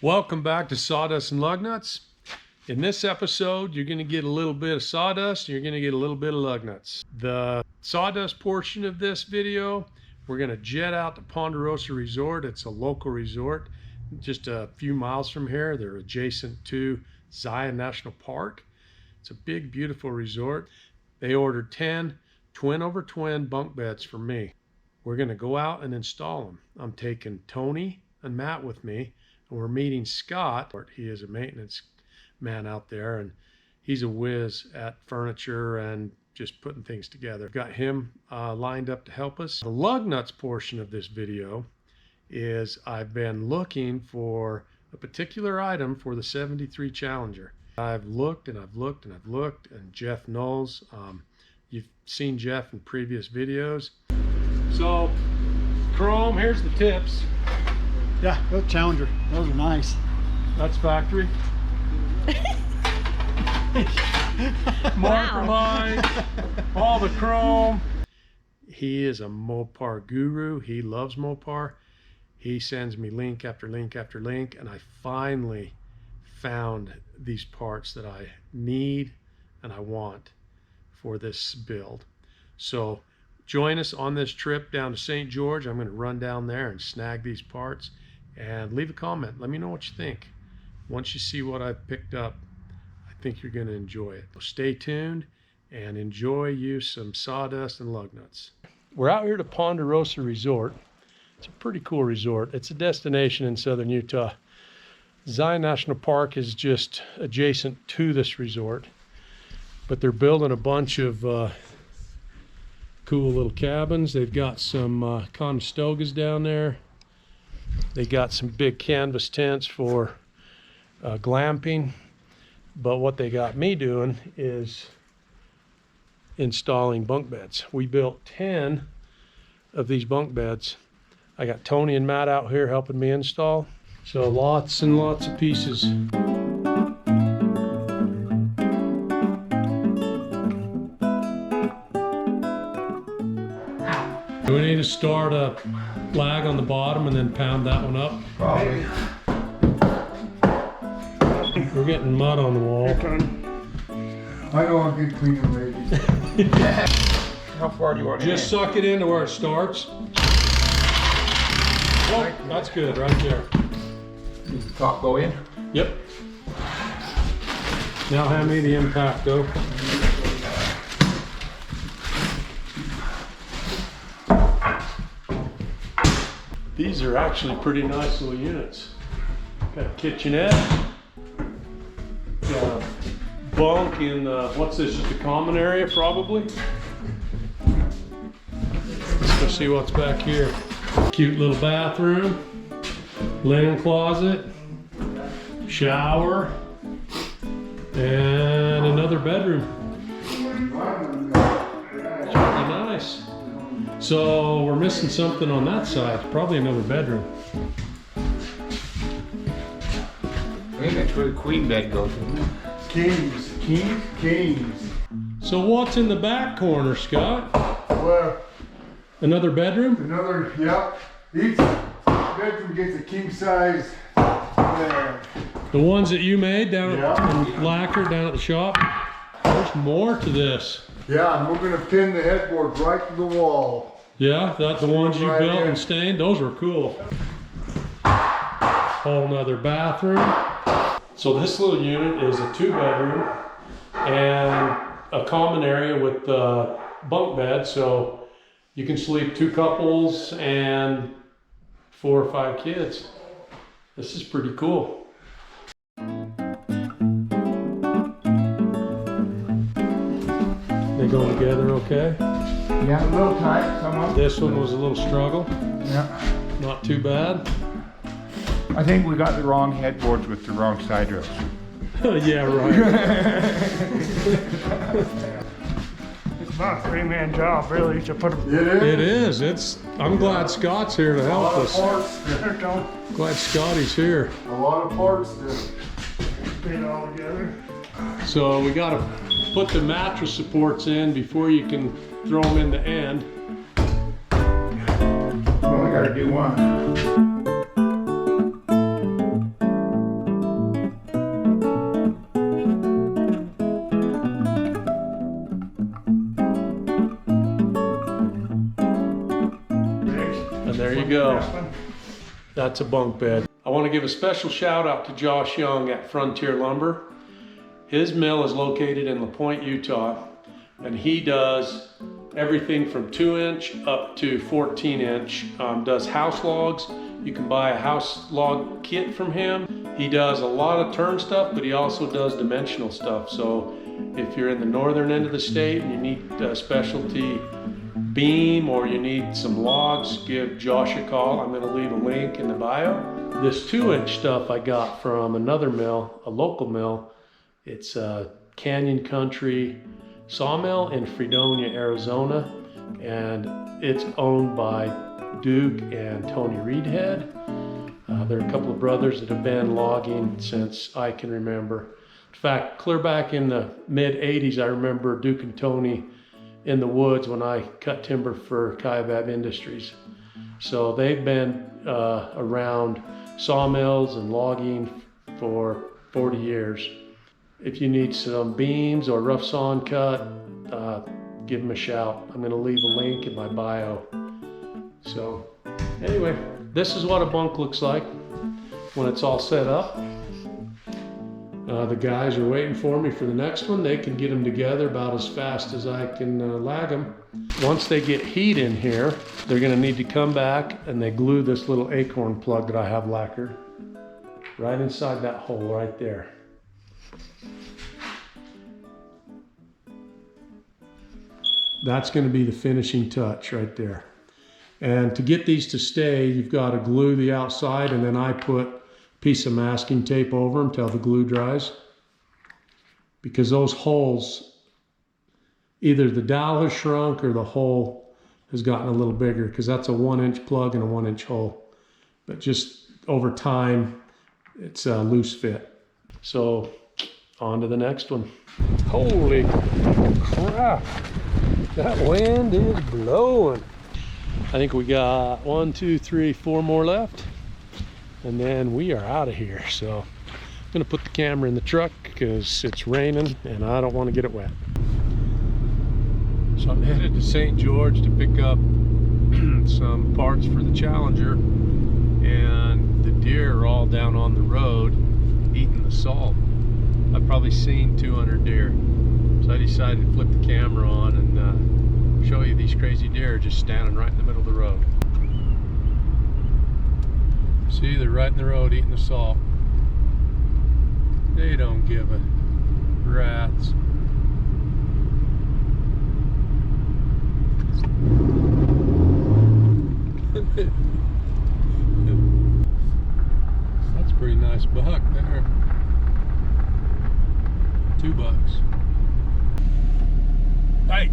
Welcome back to Sawdust and Lugnuts. In this episode, you're going to get a little bit of sawdust and you're going to get a little bit of Lugnuts. The sawdust portion of this video, we're going to jet out to Ponderosa Resort. It's a local resort just a few miles from here. They're adjacent to Zion National Park. It's a big, beautiful resort. They ordered 10 twin over twin bunk beds for me. We're going to go out and install them. I'm taking Tony and Matt with me. And we're meeting Scott. He is a maintenance man out there, and he's a whiz at furniture and just putting things together. Got him lined up to help us. The Lugnuts portion of this video is I've been looking for a particular item for the 73 Challenger. I've looked and I've looked and I've looked, and Jeff knows. You've seen Jeff in previous videos. So, chrome, here's the tips. Yeah, those Challenger, those are nice. That's factory. Marker line, all the chrome. He is a Mopar guru. He loves Mopar. He sends me link after link after link, and I finally found these parts that I need and I want for this build. So join us on this trip down to St. George. I'm going to run down there and snag these parts. And leave a comment. Let me know what you think. Once you see what I've picked up, I think you're going to enjoy it. So stay tuned and enjoy you some sawdust and Lugnuts. We're out here to Ponderosa Resort. It's a pretty cool resort. It's a destination in southern Utah. Zion National Park is just adjacent to this resort, but they're building a bunch of cool little cabins. They've got some Conestogas down there. They got some big canvas tents for glamping, but what they got me doing is installing bunk beds. We built 10 of these bunk beds. I got Tony and Matt out here helping me install. So lots and lots of pieces. Do we need to start a flag on the bottom and then pound that one up? Probably. We're getting mud on the wall. I know I'm good cleaning lady. How far do you want to Just suck it into where it starts. Oh, that's good right there. Does the top go in? Yep. Now hand me the impact though. These are actually pretty nice little units. Got a kitchenette. Got a bunk in what's this, just a common area probably? Let's go see what's back here. Cute little bathroom, linen closet, shower, and another bedroom. It's pretty nice. So we're missing something on that side. Probably another bedroom. I think that's where the queen bed goes. Kings. So what's in the back corner, Scott? Well, Another bedroom? another, yep. Each bedroom gets a king size bed. The ones that you made down Yeah. in lacquer down at the shop? There's more to this. Yeah, and we're gonna pin the headboard right to the wall. Yeah, that's the ones you Right built in. and stained? Those were cool. Whole nother bathroom. So this little unit is a 2-bedroom and a common area with the bunk bed, so you can sleep 2 couples and 4 or 5 kids. This is pretty cool. They go together okay? Yeah, a little tight, some of them. This one was a little struggle. Yeah. Not too bad. I think we got the wrong headboards with the wrong side rails. Yeah, right. It's about a 3-man job, really, to put them It is. It is. I'm glad Scott's here to A help lot of us. parts to, there, Glad Scotty's here. a lot of parts to. put it all together. So we got to put the mattress supports in before you can throw them in the end. We only got to do one. you go. That's a bunk bed. I want to give a special shout out to Josh Young at Frontier Lumber. His mill is located in Lapoint, Utah, and he does everything from 2-inch up to 14-inch. Does house logs. You can buy a house log kit from him. He does a lot of turn stuff, but he also does dimensional stuff. So if you're in the northern end of the state and you need a specialty beam or you need some logs, give Josh a call. I'm gonna leave a link in the bio. This 2-inch stuff I got from another mill, a local mill. It's a Canyon Country sawmill in Fredonia, Arizona, and it's owned by Duke and Tony Reedhead. There are a couple of brothers that have been logging since I can remember. In fact, clear back in the mid-'80s, I remember Duke and Tony in the woods when I cut timber for Kaibab Industries. So they've been around sawmills and logging for 40 years. If you need some beams or rough sawn cut, give them a shout. I'm gonna leave a link in my bio. So anyway, this is what a bunk looks like when it's all set up. The guys are waiting for me for the next one. They can get them together about as fast as I can lag them. Once they get heat in here, they're gonna need to come back and they glue this little acorn plug that I have lacquered right inside that hole right there. That's going to be the finishing touch right there. And to get these to stay, you've got to glue the outside, and then I put a piece of masking tape over them till the glue dries. Because those holes, either the dowel has shrunk or the hole has gotten a little bigger, because that's a 1-inch plug and a 1-inch hole. But just over time, it's a loose fit. So on to the next one. Holy crap. That wind is blowing. I think we got 1, 2, 3, 4 more left. And then we are out of here. So I'm gonna put the camera in the truck because it's raining and I don't want to get it wet. So I'm headed to St. George to pick up some parts for the Challenger. And the deer are all down on the road eating the salt. I've probably seen 200 deer. So I decided to flip the camera on and show you these crazy deer just standing right in the middle of the road. See, they're right in the road eating the salt. They don't give a rat's. That's a pretty nice buck there. $2. Hey!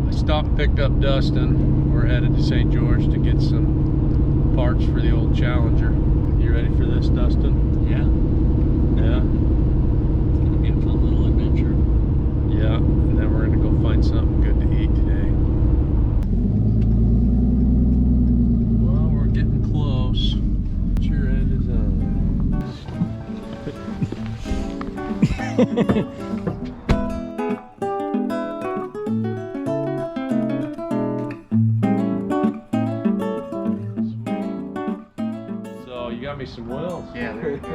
I stopped and picked up Dustin. We're headed to St. George to get some parts for the old Challenger. You ready for this, Dustin? Yeah. Yeah? It's gonna be a fun little adventure. Yeah, and then we're gonna go find something good to eat today. Well, we're getting close. Put your end is on. So you got me some wells. Yeah, there you go.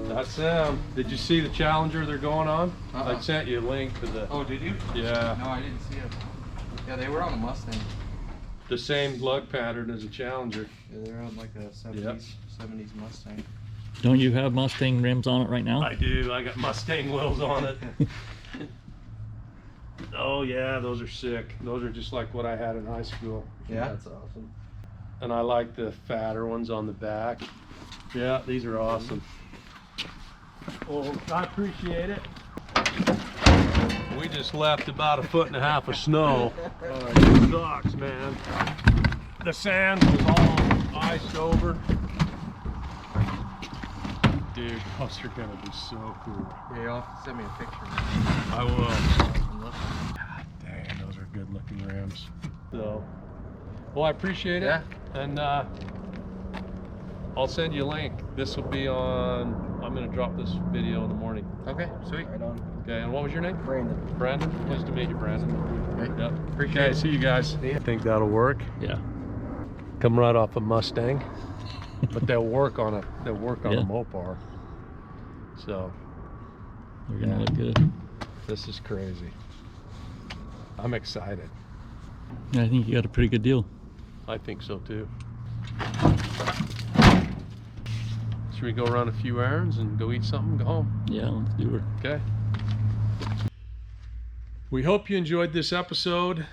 That's them. Did you see the Challenger they're going on? I sent you a link to the. Oh, did you? Yeah. No, I didn't see it. Yeah, they were on a Mustang. The same lug pattern as a Challenger. Yeah, they were on like a 70s Mustang. Don't you have Mustang rims on it right now? I do. I got Mustang wheels on it. Oh yeah, those are sick. Those are just like what I had in high school. Yeah, that's awesome. And I like the fatter ones on the back. Yeah, these are awesome. Well, I appreciate it. We just left about 1.5 feet of snow. It sucks, man. The sand was all iced over. Dude, those are gonna be so cool. Yeah, you'll have to send me a picture. I will. Man. God dang, those are good looking rims. So, well, I appreciate it. Yeah. And I'll send you a link. This will be on, I'm going to drop this video in the morning. Okay, sweet. Right on. Okay, and what was your name? Brandon. Brandon? Pleased to meet you, Brandon. Okay. Yep. Appreciate Okay, it. see you guys. I think that'll work. Yeah. Come right off a Mustang. But they'll work on a Yeah. Mopar. So They're gonna look good. this is crazy. I'm excited. Yeah, I think you got a pretty good deal. I think so too. Should we go run a few errands and go eat something, go home? Yeah, let's do her. Okay. We hope you enjoyed this episode.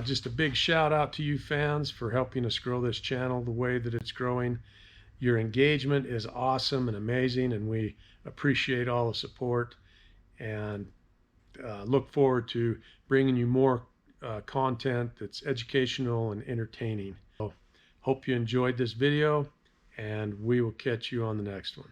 Just a big shout out to you fans for helping us grow this channel the way that it's growing. Your engagement is awesome and amazing, and we appreciate all the support and look forward to bringing you more content that's educational and entertaining. So, hope you enjoyed this video, and we will catch you on the next one.